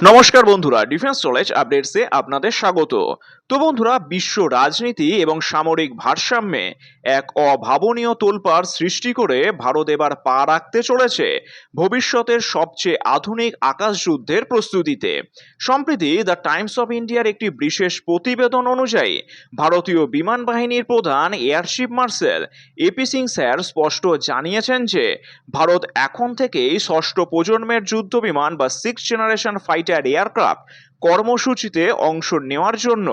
নমস্কার বন্ধুরা, defence knowledge আপডেটসে আপনাদের স্বাগত। তো বন্ধুরা, বিশ্ব রাজনীতি এবং সামরিক ভারসাম্যে এক অভাবনীয় তোলপাড় সৃষ্টি করে ভারত এবার পা রাখতে চলেছে ভবিষ্যতের সবচেয়ে আধুনিক আকাশ যুদ্ধের প্রস্তুতিতে। সম্প্রতি দ্য টাইমস অফ ইন্ডিয়ার একটি বিশেষ প্রতিবেদন অনুযায়ী ভারতীয় বিমান বাহিনীর প্রধান air chief marshal AP Singh sir স্পষ্ট জানিয়েছেন যে ভারত এখন থেকেই ষষ্ঠ প্রজন্মের যুদ্ধ বিমান বা সিক্স জেনারেশন ফাইটার এয়ারক্রাফট কর্মসূচিতে অংশ নেওয়ার জন্য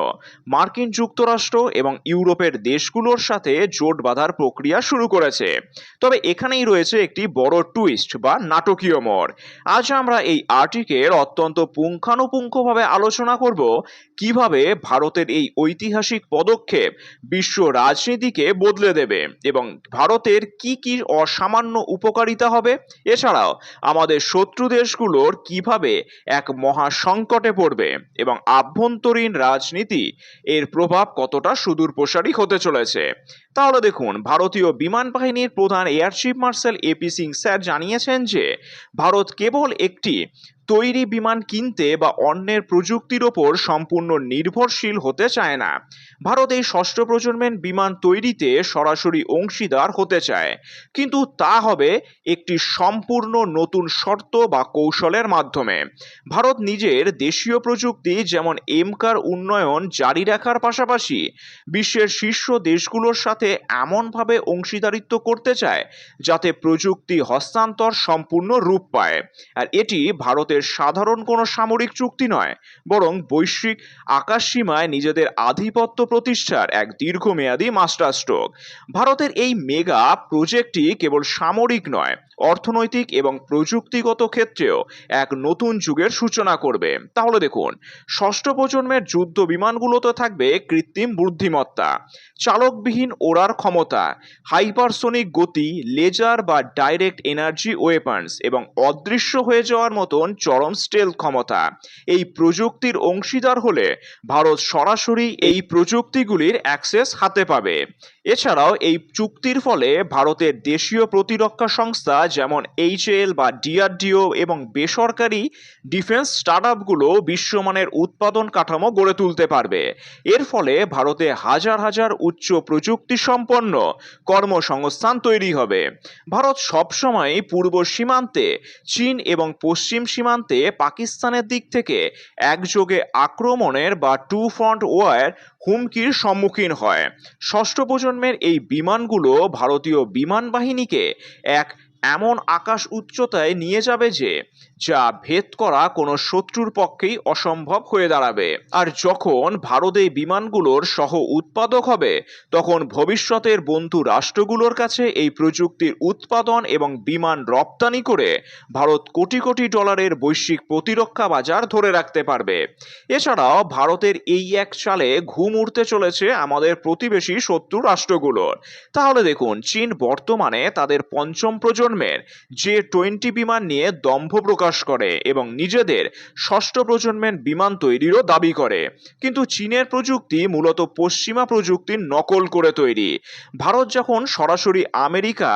মার্কিন যুক্তরাষ্ট্র এবং ইউরোপের দেশগুলোর সাথে জোট বাঁধার প্রক্রিয়া শুরু করেছে। তবে এখানেই রয়েছে একটি বড় টুইস্ট বা নাটকীয় মোড়। আজ আমরা এই আর্টিকেল অত্যন্ত পুঙ্খানুপুঙ্খভাবে আলোচনা করব কিভাবে ভারতের এই ঐতিহাসিক পদক্ষেপ বিশ্ব রাজনীতিকে বদলে দেবে এবং ভারতের কি কি অসামান্য উপকারিতা হবে, এছাড়াও আমাদের শত্রু দেশগুলোর কিভাবে এক মহা সংকটে পড়বে এবং আভ্যন্তরীণ রাজনীতি এর প্রভাব কতটা সুদূরপ্রসারী হতে চলেছে। তাহলে দেখুন, ভারতীয় বিমান বাহিনীর প্রধান air chief marshal AP Singh sir জানিয়েছেন যে ভারত কেবল একটি তৈরি বিমান কিনতে বা অন্যের প্রযুক্তির ওপর সম্পূর্ণ নির্ভরশীল হতে চায় না। ভারত এই ষষ্ঠ প্রজন্মের বিমান তৈরিতে সরাসরি অংশীদার হতে চায়, কিন্তু তা হবে একটি সম্পূর্ণ নতুন শর্ত বা কৌশলের মাধ্যমে। ভারত নিজের দেশীয় প্রযুক্তি যেমন এমকার উন্নয়ন জারি রাখার পাশাপাশি বিশ্বের শীর্ষ দেশগুলোর সাথে এমনভাবে অংশীদারিত্ব করতে চায় যাতে প্রযুক্তি হস্তান্তর সম্পূর্ণ রূপ পায়। আর এটি ভারতের সাধারণ কোনো সামরিক চুক্তি নয়, বরং বৈশ্বিক আকাশ সীমায় নিজেদের আধিপত্য প্রতিষ্ঠার এক দীর্ঘমেয়াদী মাস্টার স্ট্রোক। ভারতের এই মেগা প্রজেক্টটি কেবল সামরিক নয়, অর্থনৈতিক এবং প্রযুক্তিগত ক্ষেত্রেও এক নতুন যুগের সূচনা করবে। তাহলে দেখুন, ষষ্ঠ প্রজন্মের যুদ্ধ বিমানগুলোতে থাকবে কৃত্রিম বুদ্ধিমত্তা, চালকবিহীন ওড়ার ক্ষমতা, হাইপারসোনিক গতি, লেজার বা ডাইরেক্ট এনার্জি ওয়েপন্স এবং অদৃশ্য হয়ে যাওয়ার মতন চরম স্টেলথ ক্ষমতা। এই প্রযুক্তির অংশীদার হলে ভারত সরাসরি এই প্রযুক্তিগুলির অ্যাক্সেস হাতে পাবে। এছাড়াও এই চুক্তির ফলে ভারতের দেশীয় প্রতিরক্ষা সংস্থা যেমন এইচএএল বা ডিআরডিও এবং বেসরকারি ডিফেন্স স্টার্টআপগুলো বিশ্বমানের উৎপাদন কাঠামো গড়ে তুলতে পারবে। এর ফলে ভারতে হাজার হাজার উচ্চ প্রযুক্তি সম্পন্ন কর্মসংস্থান তৈরি হবে। ভারত সবসময় পূর্ব সীমান্তে চীন এবং পশ্চিম সীমান্তে পাকিস্তানের দিক থেকে একযোগে আক্রমণের বা টু ফ্রন্ট ওয়ার হুমকির সম্মুখীন হয়। ষষ্ঠ প্রজন্মের এই বিমানগুলো ভারতীয় বিমান বাহিনীকে এক এমন আকাশ উচ্চতায় নিয়ে যাবে যে যা ভেদ করা কোনো শত্রুর পক্ষেই অসম্ভব হয়ে দাঁড়াবে। আর যখন ভারত এই বিমানগুলোর সহ উৎপাদক হবে, তখন ভবিষ্যতের বন্ধু রাষ্ট্রগুলোর কাছে এই প্রযুক্তির উৎপাদন এবং বিমান রপ্তানি করে ভারত কোটি কোটি ডলারের বৈশ্বিক প্রতিরক্ষা বাজার ধরে রাখতে পারবে। এছাড়াও ভারতের এই এক চালে ঘুম উড়তে চলেছে আমাদের প্রতিবেশী শত্রু রাষ্ট্রগুলোর। তাহলে দেখুন, চীন বর্তমানে তাদের পঞ্চম প্রজন্মের J-20 বিমান নিয়ে দম্ভ প্রকাশ করে এবং নিজেদের ষষ্ঠ প্রজন্মের বিমান তৈরিরও দাবি করে, কিন্তু চীনের প্রযুক্তি মূলত পশ্চিমা প্রযুক্তির নকল করে তৈরি। ভারত যখন সরাসরি আমেরিকা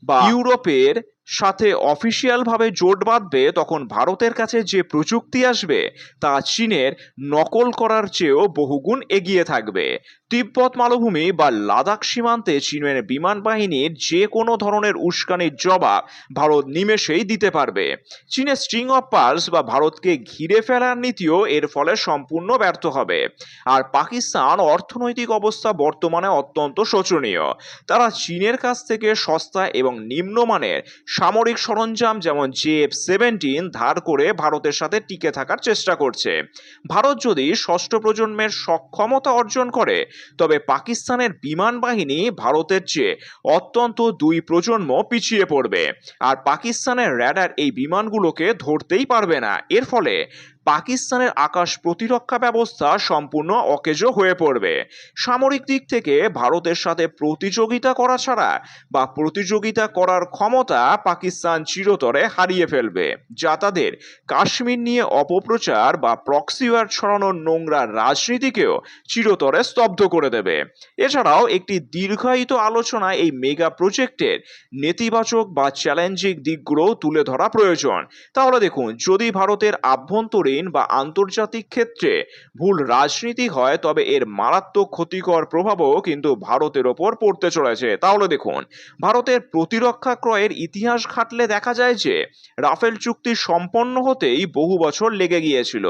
বা ইউরোপের সাথে অফিসিয়ালভাবে জোট বাঁধবে, তখন ভারতের কাছে যে প্রযুক্তি আসবে তা চীনের নকল করার চেয়েও বহুগুণ এগিয়ে থাকবে। তিব্বত মালভূমি বা লাদাখ সীমান্তে চীনের বিমান বাহিনীর যে কোনো ধরনের উস্কানির জবাব ভারত নিমেষেই দিতে পারবে। চীনের স্ট্রিং অফ পার্লস বা ভারতকে ঘিরে ফেলার নীতিও এর ফলে সম্পূর্ণ ব্যর্থ হবে। আর পাকিস্তান অর্থনৈতিক অবস্থা বর্তমানে অত্যন্ত শোচনীয়। তারা চীনের কাছ থেকে সস্তা এবং নিম্নমানের সামরিক সরঞ্জাম যেমন JF-17 ধার করে ভারতের সাথে টিকে থাকার চেষ্টা করছে। ভারত যদি ষষ্ঠ প্রজন্মের সক্ষমতা অর্জন করে, তবে পাকিস্তানের বিমান বাহিনী ভারতের চেয়ে অত্যন্ত দুই প্রজন্ম পিছিয়ে পড়বে। আর পাকিস্তানের র্যাডার এই বিমানগুলোকে ধরতেই পারবে না। এর ফলে পাকিস্তানের আকাশ প্রতিরক্ষা ব্যবস্থা সম্পূর্ণ অকেজো হয়ে পড়বে। সামরিক দিক থেকে ভারতের সাথে প্রতিযোগিতা করা ছাড়া বা প্রতিযোগিতা করার ক্ষমতা পাকিস্তান চিরতরে হারিয়ে ফেলবে, যা তাদের কাশ্মীর নিয়ে অপপ্রচার বা প্রক্সি ওয়ার ছড়ানোর নোংরা রাজনীতিকেও চিরতরে স্তব্ধ করে দেবে। এছাড়াও একটি দীর্ঘায়িত আলোচনা এই মেগা প্রজেক্টের নেতিবাচক বা চ্যালেঞ্জিং দিকগুলো তুলে ধরা প্রয়োজন। তাহলে দেখুন, যদি ভারতের আভ্যন্তরীণ অভ্যন্তরীণ বা আন্তর্জাতিক ক্ষেত্রে ভুল রাজনীতি হয়, তবে এর মারাত্মক ক্ষতিকর প্রভাবও কিন্তু ভারতের ওপর পড়তে চলেছে। তাহলে দেখুন, ভারতের প্রতিরক্ষা ক্রয়ের ইতিহাস ঘাটলে দেখা যায় যে রাফেল চুক্তি সম্পন্ন হতেই বহু বছর লেগে গিয়েছিল।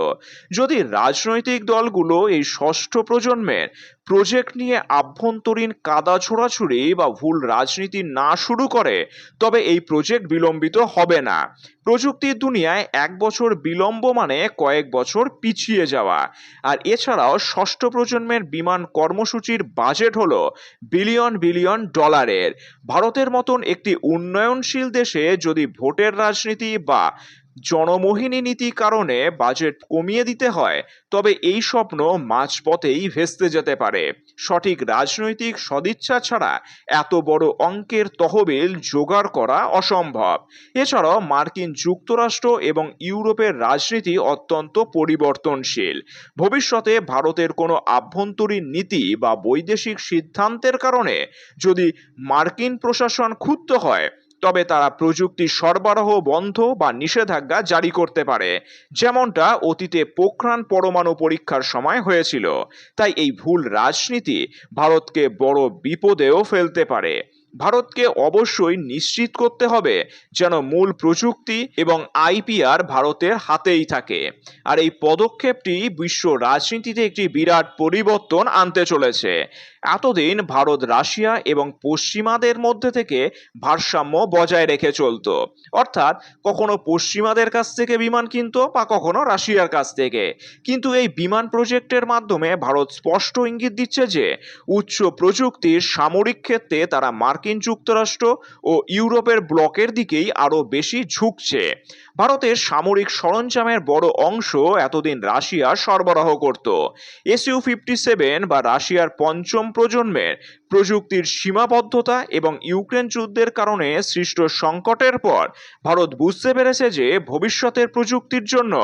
যদি রাজনৈতিক দলগুলো এই ষষ্ঠ প্রজন্মের প্রজেক্ট নিয়ে আভ্যন্তরীণ কাদা ছোড়াছুড়ি বা ভুল রাজনীতি না শুরু করে, তবে এই প্রজেক্ট বিলম্বিত হবে না। প্রযুক্তির দুনিয়ায় এক বছর বিলম্ব মানে কয়েক বছর পিছিয়ে যাওয়া। আর এছাড়াও ষষ্ঠ প্রজন্মের বিমান কর্মসূচির বাজেট হলো বিলিয়ন বিলিয়ন ডলারের। ভারতের মতন একটি উন্নয়নশীল দেশে যদি ভোটের রাজনীতি বা জনমোহিনী নীতি কারণে বাজেট কমিয়ে দিতে হয়, তবে এই স্বপ্ন মাঝপথেই ভেস্তে যেতে পারে। সঠিক রাজনৈতিক সদিচ্ছা ছাড়া এত বড় অঙ্কের তহবিল জোগাড় করা অসম্ভব। এছাড়াও মার্কিন যুক্তরাষ্ট্র এবং ইউরোপের রাজনীতি অত্যন্ত পরিবর্তনশীল। ভবিষ্যতে ভারতের কোনো আভ্যন্তরীণ নীতি বা বৈদেশিক সিদ্ধান্তের কারণে যদি মার্কিন প্রশাসন ক্ষুব্ধ হয়, তবে তারা প্রযুক্তি সরবরাহ বন্ধ বা নিষেধাজ্ঞা জারি করতে পারে, যেমনটা অতীতে পোখরান পরমাণু পরীক্ষার সময় হয়েছিল। তাই এই ভুল রাজনীতি ভারতকে বড় বিপদেও ফেলতে পারে। ভারতকে অবশ্যই নিশ্চিত করতে হবে যেন মূল প্রযুক্তি এবং আইপিআর ভারতের হাতেই থাকে। আর এই পদক্ষেপটি বিশ্ব রাজনীতিতে একটি বিরাট পরিবর্তন আনতে চলেছে। এতদিন ভারত রাশিয়া এবং পশ্চিমাদের মধ্যে থেকে ভারসাম্য বজায় রেখে চলতো, অর্থাৎ কখনো পশ্চিমাদের কাছ থেকে বিমান কিনতো বা কখনো রাশিয়ার কাছ থেকে। কিন্তু এই বিমান প্রজেক্টের মাধ্যমে ভারত স্পষ্ট ইঙ্গিত দিচ্ছে যে উচ্চ প্রযুক্তির সামরিক ক্ষেত্রে তারা মার্কিন যুক্তরাষ্ট্র ও ইউরোপের ব্লকের দিকেই আরো বেশি ঝুঁকছে। ভারতের সামরিক সরঞ্জামের বড় অংশ এতদিন রাশিয়া সরবরাহ করত। SU-57 বা রাশিয়ার পঞ্চম প্রজন্মের প্রযুক্তির সীমাবদ্ধতা এবং ইউক্রেন যুদ্ধের কারণে সৃষ্ট সংকটের পর ভারত বুঝতে পেরেছে যে ভবিষ্যতের প্রযুক্তির জন্য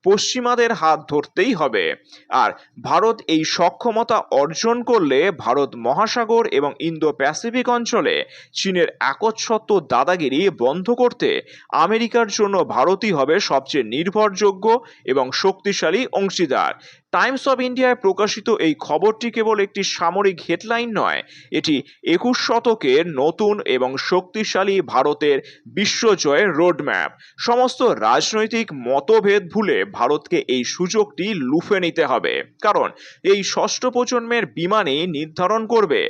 পশ্চিমাদের হাত ধরতেই হবে। আর ভারত এই সক্ষমতা অর্জন করলে ভারত মহাসাগর এবং ইন্দো প্যাসিফিক অঞ্চলে চীনের একচ্ছত্ব দাদাগিরি বন্ধ করতে আমেরিকার জন্য ভারতই হবে সবচেয়ে নির্ভরযোগ্য এবং শক্তিশালী অংশীদার। টাইমস অব ইন্ডিয়ায় প্রকাশিত এই খবরটি কেবল একটি সামরিক হেডলাইন নয়, এটি 21 শতকের নতুন এবং শক্তিশালী ভারতের বিশ্বজয়ের রোডম্যাপ। সমস্ত রাজনৈতিক মতভেদ ভুলে ভারতকে এই সুযোগটি লুফে নিতে হবে, কারণ এই ষষ্ঠ প্রজন্মের বিমানই নির্ধারণ করবে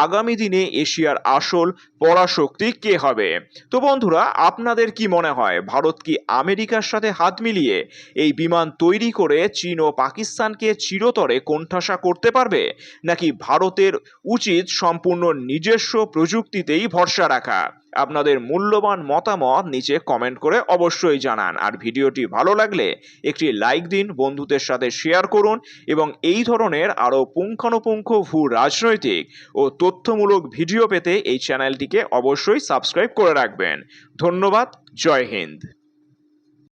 আগামী দিনে এশিয়ার আসল পরাশক্তি কে হবে। তো বন্ধুরা, আপনাদের কি মনে হয়, ভারত কি আমেরিকার সাথে হাত মিলিয়ে এই বিমান তৈরি করে চীন ও পাকিস্তানকে চিরতরে কোণঠাসা করতে পারবে, নাকি ভারতের উচিত সম্পূর্ণ নিজস্ব প্রযুক্তিতেই ভরসা রাখা? আপনাদের মূল্যবান মতামত নিচে কমেন্ট করে অবশ্যই জানান। আর ভিডিওটি ভালো লাগলে একটি লাইক দিন, বন্ধুদের সাথে শেয়ার করুন এবং এই ধরনের আরও পুঙ্খানুপুঙ্খ ভূ রাজনৈতিক ও তথ্যমূলক ভিডিও পেতে এই চ্যানেলটিকে অবশ্যই সাবস্ক্রাইব করে রাখবেন। ধন্যবাদ। জয় হিন্দ।